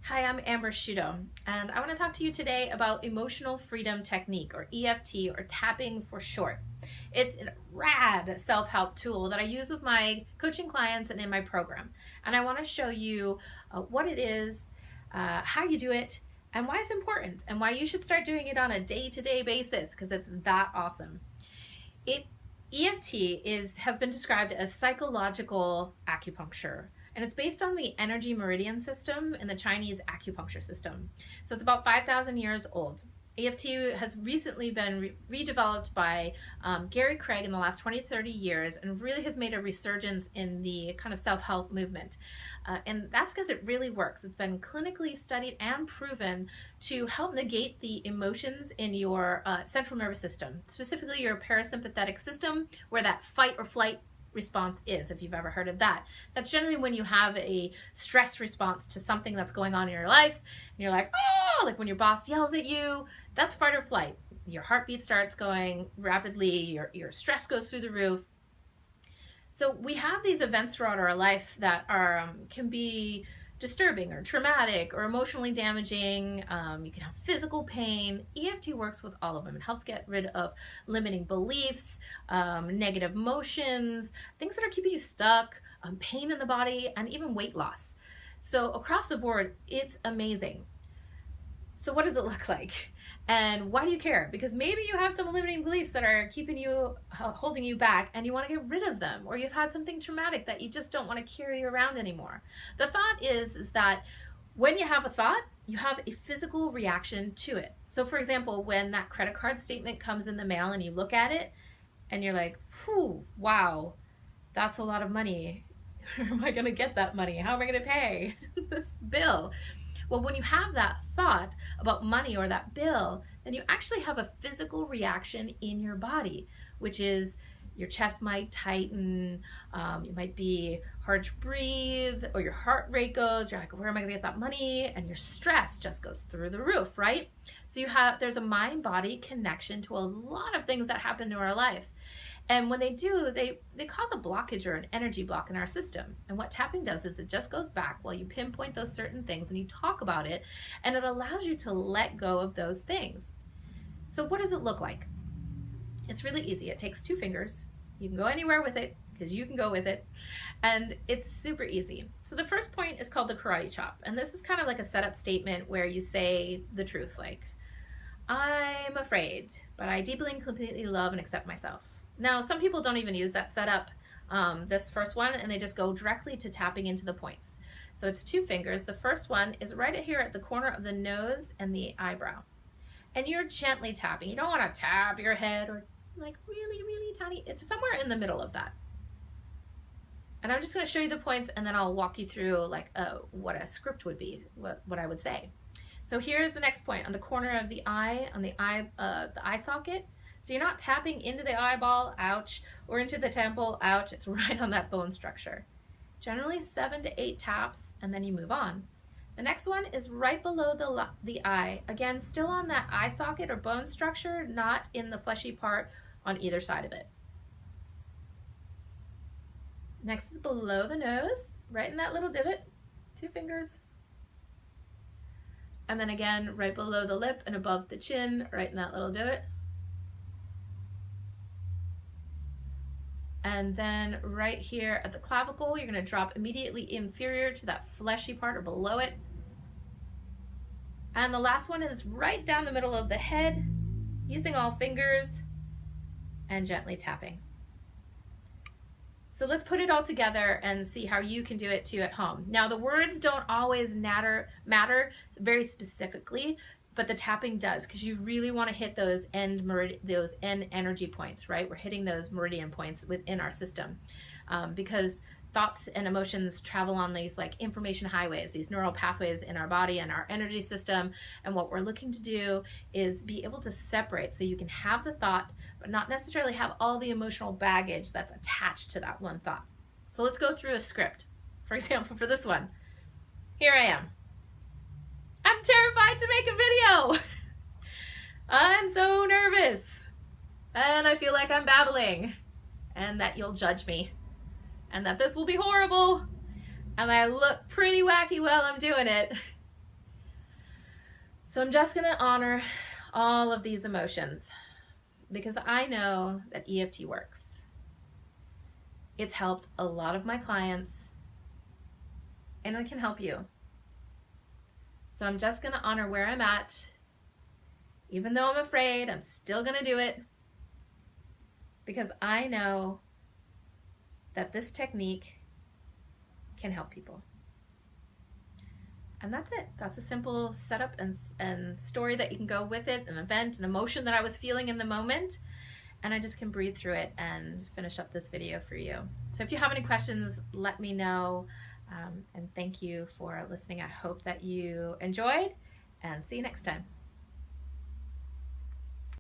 Hi, I'm Sciuto, and I want to talk to you today about emotional freedom technique, or EFT, or tapping for short. It's a rad self-help tool that I use with my coaching clients and in my program. And I want to show you what it is, how you do it, and why it's important, and why you should start doing it on a day-to-day basis, because it's that awesome. It EFT has been described as psychological acupuncture, and it's based on the energy meridian system in the Chinese acupuncture system. So it's about 5,000 years old. EFT has recently been redeveloped by Gary Craig in the last 20, 30 years, and really has made a resurgence in the kind of self-help movement. And that's because it really works. It's been clinically studied and proven to help negate the emotions in your central nervous system, specifically your parasympathetic system, where that fight or flight response is, if you've ever heard of that. That's generally when you have a stress response to something that's going on in your life, and you're like, oh, like when your boss yells at you, that's fight or flight. Your heartbeat starts going rapidly, your stress goes through the roof. So we have these events throughout our life that can be disturbing or traumatic or emotionally damaging. You can have physical pain. EFT works with all of them. It helps get rid of limiting beliefs, negative emotions, things that are keeping you stuck, pain in the body, and even weight loss. So across the board, it's amazing. So what does it look like? And why do you care? Because maybe you have some limiting beliefs that are keeping you, holding you back, and you want to get rid of them, or you've had something traumatic that you just don't want to carry around anymore. The thought is that when you have a thought, you have a physical reaction to it. So for example, when that credit card statement comes in the mail and you look at it and you're like, whew, wow, that's a lot of money. Where am I going to get that money? How am I going to pay this bill? Well, when you have that thought about money or that bill, then you actually have a physical reaction in your body, which is your chest might tighten, you might be hard to breathe, or your heart rate goes, you're like, where am I gonna get that money? And your stress just goes through the roof, right? So there's a mind-body connection to a lot of things that happen to our life. And when they do, they cause a blockage or an energy block in our system. And what tapping does is it just goes back while you pinpoint those certain things and you talk about it, and it allows you to let go of those things. So what does it look like? It's really easy. It takes 2 fingers. You can go anywhere with it because you can go with it. And it's super easy. So the first point is called the karate chop. And this is kind of like a setup statement where you say the truth, like, I'm afraid, but I deeply and completely love and accept myself. Now, some people don't even use that setup, this first one, and they just go directly to tapping into the points. So it's 2 fingers. The first one is right here at the corner of the nose and the eyebrow. And you're gently tapping. You don't want to tap your head or like really, really tiny. It's somewhere in the middle of that. And I'm just going to show you the points, and then I'll walk you through like what a script would be, what I would say. So here's the next point on the corner of the eye, on the eye socket. So you're not tapping into the eyeball, ouch, or into the temple, ouch. It's right on that bone structure. Generally 7 to 8 taps, and then you move on. The next one is right below the eye. Again, still on that eye socket or bone structure, not in the fleshy part on either side of it. Next is below the nose, right in that little divot, 2 fingers. And then again, right below the lip and above the chin, right in that little divot. And then right here at the clavicle, you're going to drop immediately inferior to that fleshy part or below it. And the last one is right down the middle of the head, using all fingers and gently tapping. So let's put it all together and see how you can do it too at home. Now, the words don't always matter very specifically, but the tapping does, because you really want to hit those end energy points, right? We're hitting those meridian points within our system, because thoughts and emotions travel on these like information highways, these neural pathways in our body and our energy system. And what we're looking to do is be able to separate, so you can have the thought, but not necessarily have all the emotional baggage that's attached to that one thought. So let's go through a script. For example, for this one, here I am. I'm terrified to make a video. I'm so nervous. And I feel like I'm babbling, and that you'll judge me, and that this will be horrible, and I look pretty wacky while I'm doing it. So I'm just going to honor all of these emotions because I know that EFT works. It's helped a lot of my clients, and it can help you. So I'm just going to honor where I'm at. Even though I'm afraid, I'm still going to do it because I know that this technique can help people. And that's it. That's a simple setup and story that you can go with it, an event, an emotion that I was feeling in the moment. And I just can breathe through it and finish up this video for you. So if you have any questions, let me know. And thank you for listening. I hope that you enjoyed, and see you next time.